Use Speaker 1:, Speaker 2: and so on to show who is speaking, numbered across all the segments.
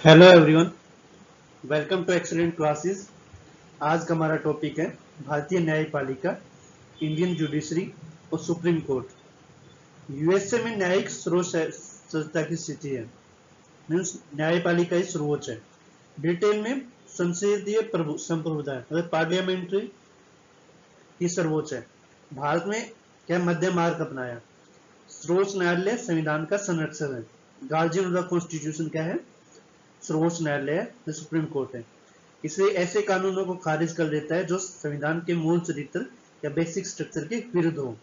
Speaker 1: Hello everyone, welcome to excellent classes. आज का हमारा टॉपिक है भारतीय न्यायपालिका, इंडियन जुडिशरी और सुप्रीम कोर्ट। यूएसए में न्यायिक संस्था की स्थिति है, मीन्स न्यायपालिका ही सर्वोच्च है। ब्रिटेन में संसदीय संप्रभुता है, मतलब पार्लियामेंट्री ही सर्वोच्च है। भारत में क्या मध्यम मार्ग अपनाया। सर्वोच्च न्यायालय संविधान का संरक्षक है। गार्जियन ऑफ द कॉन्स्टिट्यूशन क्या है? सर्वोच्च न्यायालय है, जो सुप्रीम कोर्ट है। इसलिए ऐसे कानूनों को खारिज कर देता है जो संविधान के मूल चरित्र या बेसिक स्ट्रक्चर के विरुद्ध हो।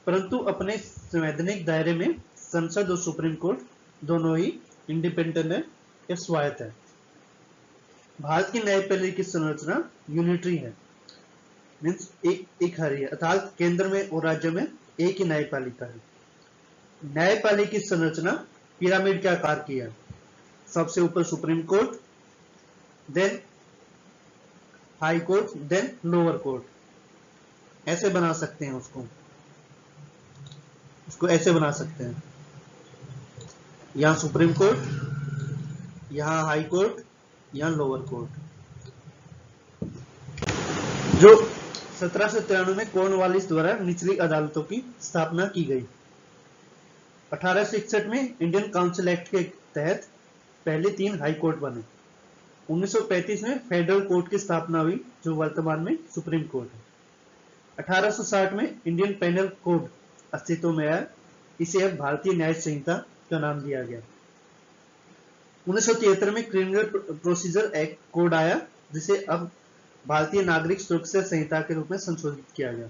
Speaker 1: परंतु अपने संवैधानिक दायरे में संसद और सुप्रीम कोर्ट दोनों ही इंडिपेंडेंट है या स्वायत्त है। भारत की न्यायपालिका की संरचना यूनिटरी है, मीन्स एक हरी है, अर्थात केंद्र में और राज्य में एक ही न्यायपालिका है। न्यायपालिका की संरचना पिरामिड के आकार की है। सबसे ऊपर supreme court, then high court, then lower court. ऐसे बना सकते हैं उसको ऐसे बना सकते हैं। यहां सुप्रीम कोर्ट, यहां हाई कोर्ट, यहां लोअर कोर्ट। जो 1793 में कॉर्नवालिस द्वारा निचली अदालतों की स्थापना की गई। 1861 में इंडियन काउंसिल एक्ट के तहत पहले 3 हाई कोर्ट बने। 1935 में फेडरल कोर्ट की स्थापना हुई, जो वर्तमान में सुप्रीम कोर्ट है। 1860 में इंडियन पेनल कोड अस्तित्व में आया। इसे अब भारतीय न्याय संहिता का नाम दिया गया। 1973 में क्रिमिनल प्रोसीजर एक्ट कोड आया, जिसे अब भारतीय नागरिक सुरक्षा संहिता के रूप में संशोधित किया गया।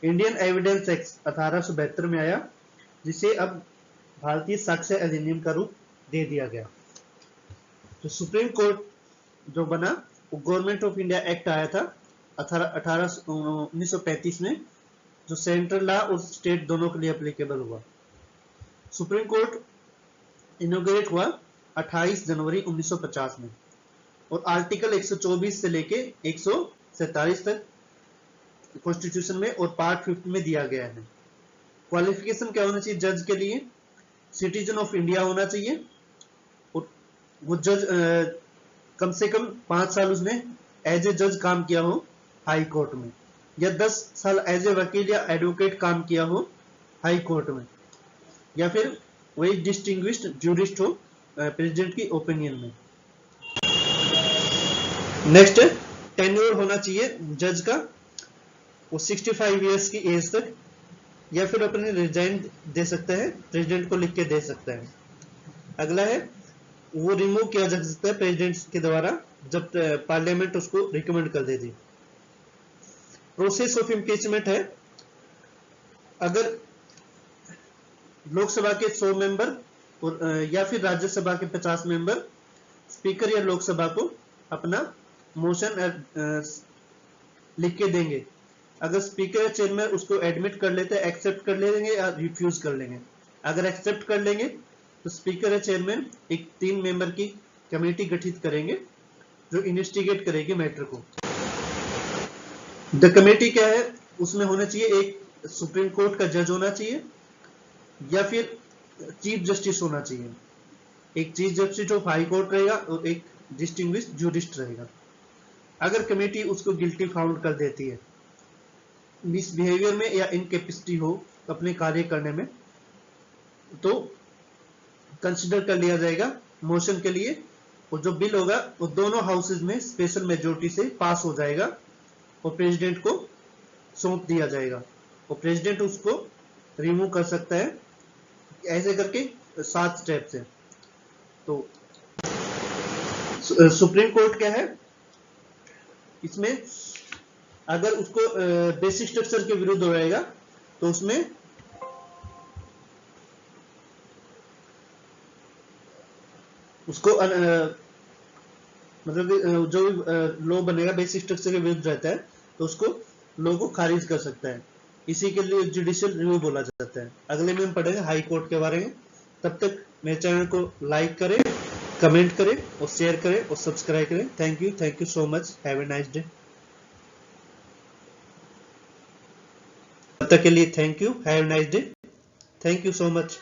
Speaker 1: इंडियन एविडेंस एक्ट 1872 में आया, जिसे अब भारतीय साक्ष्य अधिनियम का रूप दे दिया गया। तो सुप्रीम कोर्ट जो बना वो गवर्नमेंट ऑफ इंडिया एक्ट आया था 1935 में, जो सेंट्रल लॉ और स्टेट दोनों के लिए एप्लीकेबल हुआ। सुप्रीम कोर्ट इनॉग्रेट हुआ 28 जनवरी 1950 में और आर्टिकल 124 से लेके 147 तक कॉन्स्टिट्यूशन में और पार्ट 50 में दिया गया है। क्वालिफिकेशन क्या होना चाहिए जज के लिए? सिटीजन ऑफ इंडिया होना चाहिए और वो जज कम से कम 5 साल उसने एज ए जज काम किया हो हाई कोर्ट में, या 10 साल एज ए वकील या एडवोकेट काम किया हो हाई कोर्ट में, या फिर वही डिस्टिंग्विश्ड जूरिस्ट हो प्रेसिडेंट की ओपिनियन में। नेक्स्ट टेन्योर होना चाहिए जज का, वो 65 इयर्स की एज तक, या फिर अपने रिजाइन दे सकते हैं, प्रेसिडेंट को लिख के दे सकते हैं। अगला है वो रिमूव किया जा सकता है प्रेसिडेंट के द्वारा जब पार्लियामेंट उसको रिकमेंड कर देती। प्रोसेस ऑफ इम्पीचमेंट है, अगर लोकसभा के 100 मेंबर और या फिर राज्यसभा के 50 मेंबर स्पीकर या लोकसभा को अपना मोशन लिख के देंगे, अगर स्पीकर या चेयरमैन उसको एडमिट कर लेते हैं, एक्सेप्ट कर लेंगे या रिफ्यूज कर लेंगे। अगर एक्सेप्ट कर लेंगे तो स्पीकर या चेयरमैन एक 3 मेंबर की कमेटी गठित करेंगे जो इन्वेस्टिगेट करेगी मैटर को। द कमेटी क्या है? उसमें होना चाहिए एक सुप्रीम कोर्ट का जज होना चाहिए, या फिर चीफ जस्टिस होना चाहिए। एक chief justice of high court रहेगा और एक डिस्टिंग्विश्ड जूरिस्ट रहेगा। अगर कमेटी उसको गिल्टी फाउंड कर देती है मिसबिहेवियर में या इनकेपेसिटी हो अपने कार्य करने में, तो कंसिडर कर लिया जाएगा मोशन के लिए, और जो बिल होगा वो दोनों हाउसेज में स्पेशल मेजोरिटी से पास हो जाएगा और प्रेसिडेंट को सौंप दिया जाएगा और प्रेसिडेंट उसको रिमूव कर सकता है। ऐसे करके 7 स्टेप्स है। तो सुप्रीम कोर्ट क्या है? इसमें अगर उसको बेसिक स्ट्रक्चर के विरुद्ध हो जाएगा तो उसमें उसको मतलब जो लॉ बनेगा बेसिक स्ट्रक्चर के विरुद्ध रहता है तो उसको लॉ को खारिज कर सकता है। इसी के लिए जुडिशियल रिव्यू बोला जाता है। अगले में हम पढ़ेंगे हाई कोर्ट के बारे में। तब तक मेरे चैनल को लाइक करें, कमेंट करें और शेयर करें और सब्सक्राइब करें। Thank you so much. Have a nice day. तब तक के लिए thank you. Have a nice day. Thank you so much.